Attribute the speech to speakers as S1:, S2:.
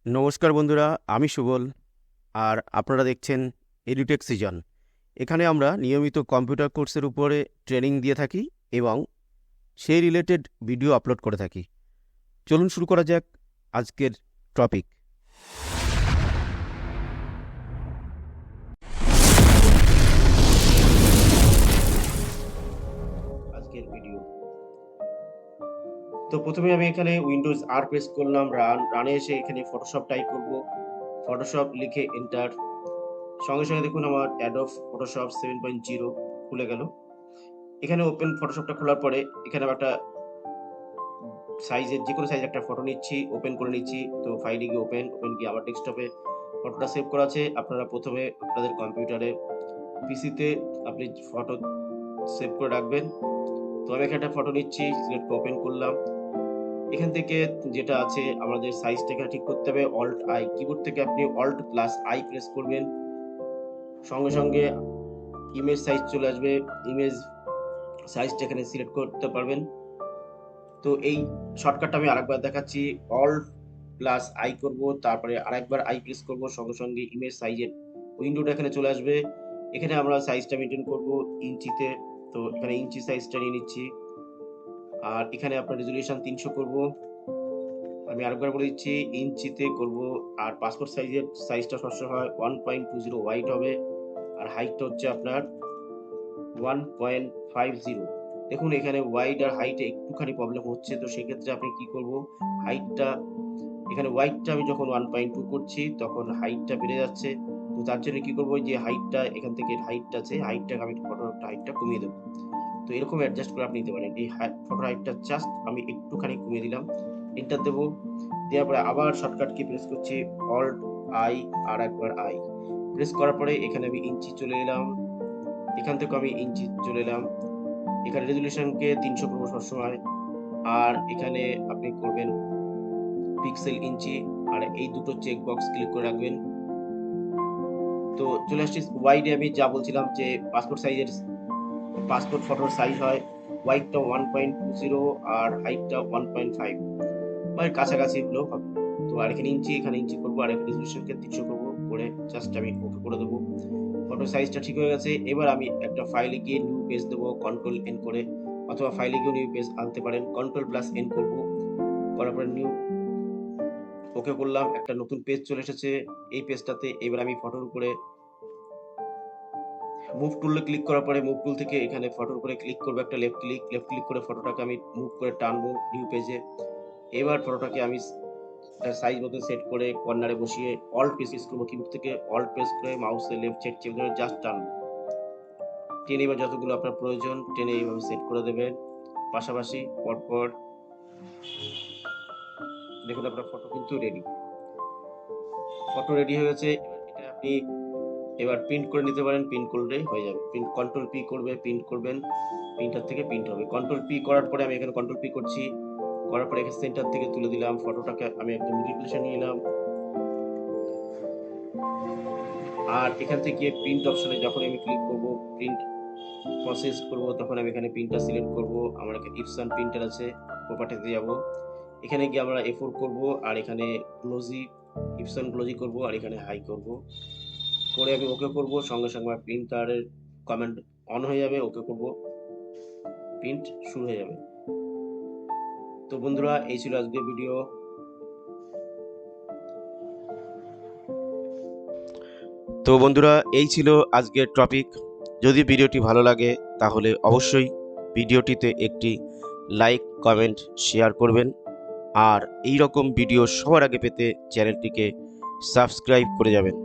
S1: নমস্কার বন্ধুরা, আমি সুবল আর আপনারা দেখছেন এডুটেক সিজন। এখানে আমরা নিয়মিত কম্পিউটার কোর্সের উপরে ট্রেনিং দিয়ে থাকি এবং সেই রিলেটেড ভিডিও আপলোড করে থাকি। চলুন শুরু করা যাক আজকের টপিক। আজকের ভিডিও তো প্রথমে আমি এখানে উইন্ডোজ আর প্রেস করলাম, রানে এসে এখানে ফটোশপ টাইপ করব। ফটোশপ লিখে এন্টার। সঙ্গে সঙ্গে দেখুন আমার অ্যাডোব ফটোশপ 7.0 খুলে গেল। এখানে ওপেন ফটোশপটা খোলার পরে এখানে একটা সাইজের যে কোনো সাইজের একটা ফটো নিচ্ছি, ওপেন করে নিচ্ছি। তো ফাইলে গিয়ে ওপেন গিয়ে আমার ডেস্কটপে ফটোটা সেভ করা আছে। আপনারা প্রথমে আপনাদের কম্পিউটারে পিসিতে আপনি ফটো সেভ করে রাখবেন। তো আমি এখানে একটা ফটো নিচ্ছি, সিলেক্ট ওপেন করলাম। এখান থেকে যেটা আছে আমাদের সাইজটা এখানে ঠিক করতে হবে। অল্ট আই কিবোর্ড থেকে আপনি অল্ট প্লাস আই প্রেস করবেন, সঙ্গে সঙ্গে ইমেজ সাইজ চলে আসবে। ইমেজ সাইজটা এখানে সিলেক্ট করতে পারবেন। তো এই শর্টকাটটা আমি আরেকবার দেখাচ্ছি। অল্ট প্লাস আই করব, তারপরে আরেকবার আই প্রেস করব, সঙ্গে সঙ্গে ইমেজ সাইজের উইন্ডোটা এখানে চলে আসবে। এখানে আমরা সাইজটা মেনটেন করব ইঞ্চিতে। তো এখানে ইঞ্চি সাইজটা নিয়ে নিচ্ছি, আর এখানে আপনার রেজুলেশন 300 করব। আমি আরেকবার বলে দিচ্ছি, ইঞ্চিতে করব। আর পাসপোর্ট সাইজের সাইজটা সবসময় 1.20 ওয়াইড হবে, আর হাইটটা হচ্ছে আপনার 1.50। দেখুন এখানে ওয়াইড আর হাইটে একটুখানি প্রবলেম হচ্ছে। তো সেক্ষেত্রে আপনি কি করব, হাইটটা এখানে ওয়াইডটা আমি যখন 1.2 করছি তখন হাইটটা বেড়ে যাচ্ছে। তো তার জন্য কি করব, যে হাইটটা এখান থেকে হাইটটা আছে, হাইটটাকে আমি ফটোর হাইটটা কমিয়ে দেবো। তো এরকম অ্যাডজাস্ট করে আপনি নিতে পারেন। এই ফটোর হাইটটা জাস্ট আমি একটুখানি কমিয়ে দিলাম, এন্টার দেবো। দেওয়ার পরে আবার শর্টকাট কি প্রেস করছি, অল্ট আই আর একবার আই প্রেস করার পরে এখানে আমি ইঞ্চি চলে এলাম। এখান থেকে আমি ইঞ্চি চলে এলাম। এখানে রেজুলেশনকে 300 করবো সবসময়, আর এখানে আপনি করবেন পিক্সেল ইঞ্চি, আর এই দুটো চেক বক্স ক্লিক করে রাখবেন। তো চলে আসছি ওয়াইডে। আমি যা বলছিলাম যে পাসপোর্ট ফটোর সাইজ হয় ওয়াইডটা 1.20 আর হাইটটা 1.5, মানে কাছাকাছি হলেও হবে। তো আর এখানে ইঞ্চি করবো, আর এখানে রেজুলেশনকে 300 করবো, করে জাস্ট আমি ওকে করে দেবো। ফটো সাইজটা ঠিক হয়ে গেছে। এবার আমি একটা ফাইলে গিয়ে নিউ পেজ দেবো কন্ট্রোল এন করে, অথবা ফাইলে গিয়ে নিউ পেজ আনতে পারেন। কন্ট্রোল প্লাস এন করবো, করার পরে নিউ ওকে করলাম। একটা নতুন পেজ চলে এসেছে। এই পেজটাতে এবার আমি ফটোর উপরে মুভ টুলে ক্লিক করার পরে মুভ টুল থেকে এখানে ফটোর উপরে ক্লিক করবো, একটা লেফট ক্লিক করে ফটোটাকে আমি মুভ করে টানবো নিউ পেজে। এবার ফটোটাকে আমি সাইজ মতো সেট করে কর্নারে বসিয়ে অল্ট প্রেস করবো, কিবোর্ড থেকে অল্ট প্রেস করে মাউসের লেফট সাইড চেপে ধরে জাস্ট টানবো। টেনে এবার যতগুলো আপনার প্রয়োজন টেনে এইভাবে সেট করে দেবেন পাশাপাশি পরপর। দেখুন আপনার ফটো কিন্তু রেডি। ফটো রেডি হয়ে গেছে। এটা আপনি এবার প্রিন্ট করে নিতে পারেন, প্রিন্ট করলেই হয়ে যাবে। প্রিন্ট কন্ট্রোল পি করবে, প্রিন্ট করবেন, প্রিন্টার থেকে প্রিন্ট হবে। কন্ট্রোল পি করার পরে আমি এখানে কন্ট্রোল পি করছি, করার পরে এখানে সেন্টার থেকে তুলে দিলাম ফটোটাকে, আমি একদম মিডিল পজিশন নিয়ে এলাম। আর এখান থেকে প্রিন্ট অপশনে যখন আমি ক্লিক করব, প্রিন্ট প্রসেস করব, তখন আমি এখানে প্রিন্টার সিলেক্ট করব। আমার এখানে ইপসন প্রিন্টার আছে, প্রপার্টিতে যাব। এখানে গিয়ে আমরা A4 করব, আর এখানে গ্লোজি ইপসন গ্লোজি করব, আর এখানে হাই করব, করে আমি ওকে করব। সঙ্গে সঙ্গে আমার প্রিন্টারের কমান্ড অন হয়ে যাবে, ওকে করব, প্রিন্ট শুরু হয়ে যাবে। তো বন্ধুরা, এই ছিল আজকের ভিডিও। তো বন্ধুরা, এই ছিল আজকের টপিক। যদি ভিডিওটি ভালো লাগে তাহলে অবশ্যই ভিডিওটিতে একটি লাইক, কমেন্ট, শেয়ার করবেন। আর এই রকম ভিডিও সবার আগে পেতে চ্যানেলটিকে সাবস্ক্রাইব করে যাবেন।